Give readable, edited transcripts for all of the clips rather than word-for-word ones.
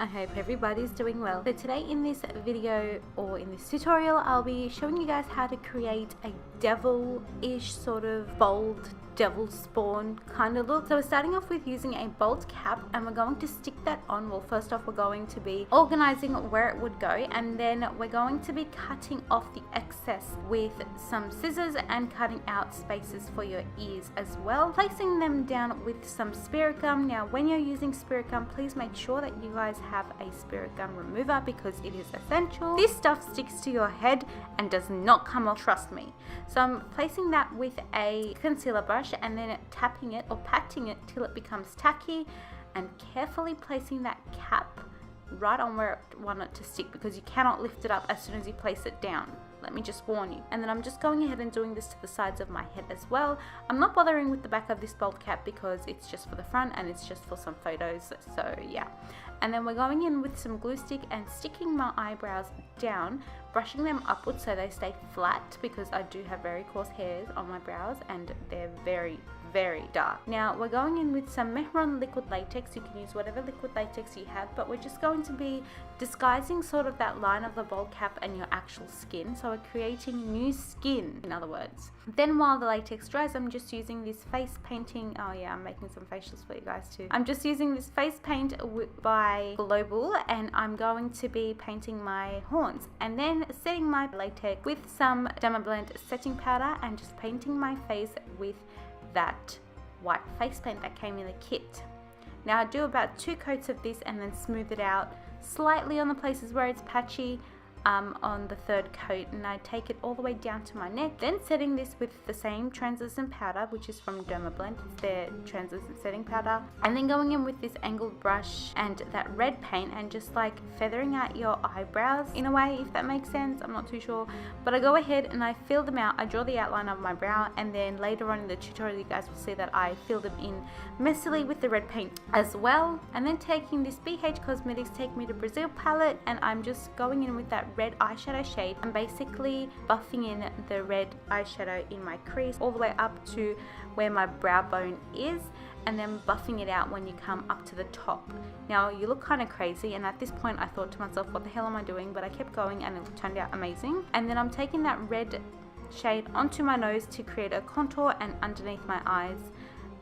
I hope everybody's doing well. So today in this video or in this tutorial, I'll be showing you guys how to create a devil-ish sort of bold devil spawn kind of look. So we're starting off with using a bold cap and we're going to stick that on. Well, first off, we're going to be organizing where it would go, and then we're going to be cutting off the excess with some scissors and cutting out spaces for your ears as well, placing them down with some spirit gum. Now when you're using spirit gum, please make sure that you guys have a spirit gum remover because it is essential. This stuff sticks to your head and does not come off, trust me. So I'm placing that with a concealer brush and then tapping it or patting it till it becomes tacky, and carefully placing that cap right on where I want it to stick, because you cannot lift it up as soon as you place it down. Let me just warn you. And then I'm just going ahead and doing this to the sides of my head as well. I'm not bothering with the back of this bold cap because it's just for the front and it's just for some photos, so yeah. And then we're going in with some glue stick and sticking my eyebrows down, brushing them upwards so they stay flat, because I do have very coarse hairs on my brows and they're very dark. Now we're going in with some Mehron liquid latex. You can use whatever liquid latex you have, but we're just going to be disguising sort of that line of the bold cap and your actual skin. So we're creating new skin, in other words. Then while the latex dries, I'm just using this face painting. Oh yeah, I'm making some facials for you guys too. I'm just using this face paint by Global, and I'm going to be painting my horns and then setting my latex with some Dermablend setting powder and just painting my face with that white face paint that came in the kit. Now I do about 2 coats of this and then smooth it out slightly on the places where it's patchy on the 3rd coat, and I take it all the way down to my neck. Then setting this with the same translucent powder, which is from Dermablend, it's their translucent setting powder, and then going in with this angled brush and that red paint and just like feathering out your eyebrows in a way, if that makes sense. I'm not too sure, but I go ahead and I fill them out. I draw the outline of my brow, and then later on in the tutorial you guys will see that I fill them in messily with the red paint as well. And then taking this BH Cosmetics Take Me to Brazil palette, and I'm just going in with that red eyeshadow shade and basically buffing in the red eyeshadow in my crease all the way up to where my brow bone is, and then buffing it out when you come up to the top. Now you look kind of crazy, and at this point I thought to myself, what the hell am I doing? But I kept going and it turned out amazing. And then I'm taking that red shade onto my nose to create a contour and underneath my eyes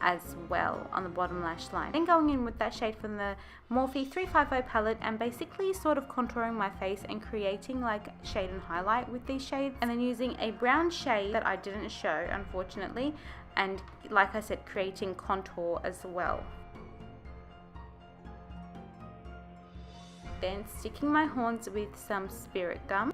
as well on the bottom lash line. Then going in with that shade from the Morphe 350 palette and basically sort of contouring my face and creating like shade and highlight with these shades, and then using a brown shade that I didn't show unfortunately, and like I said, creating contour as well. Then sticking my horns with some spirit gum.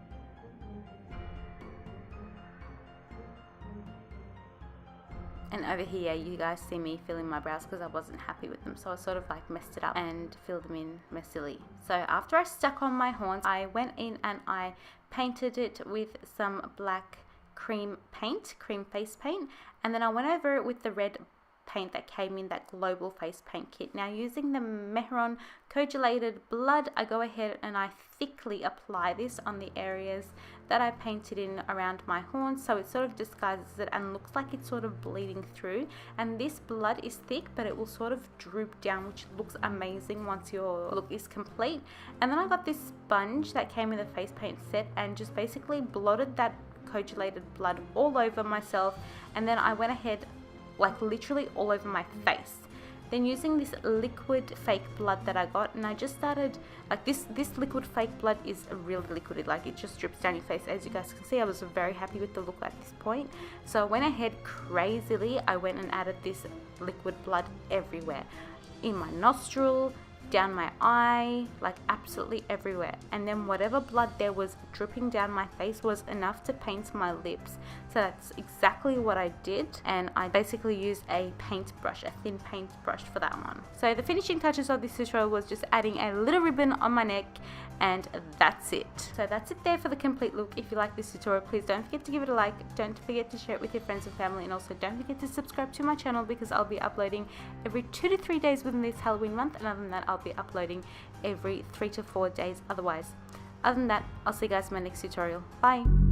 And over here you guys see me filling my brows because I wasn't happy with them, so I sort of like messed it up and filled them in messily. So after I stuck on my horns, I went in and I painted it with some black cream face paint, and then I went over it with the red paint that came in that Global face paint kit. Now using the Mehron coagulated blood, I go ahead and I thickly apply this on the areas that I painted in around my horns, so it sort of disguises it and looks like it's sort of bleeding through. And this blood is thick, but it will sort of droop down, which looks amazing once your look is complete. And then I got this sponge that came in the face paint set and just basically blotted that coagulated blood all over myself, and then I went ahead like literally all over my face. Then using this liquid fake blood that I got, and I just started like this liquid fake blood is really liquid, like it just drips down your face. As you guys can see, I was very happy with the look at this point, so I went ahead crazily. I went and added this liquid blood everywhere, in my nostril, down my eye, like absolutely everywhere. And then whatever blood there was dripping down my face was enough to paint my lips. So that's exactly what I did, and I basically used a paintbrush, a thin paintbrush for that one. So the finishing touches of this tutorial was just adding a little ribbon on my neck, and that's it. So that's it there for the complete look. If you like this tutorial, please don't forget to give it a like, don't forget to share it with your friends and family, and also don't forget to subscribe to my channel because I'll be uploading every 2 to 3 days within this Halloween month, and other than that I'll be uploading every 3 to 4 days otherwise. Other than that, I'll see you guys in my next tutorial. Bye!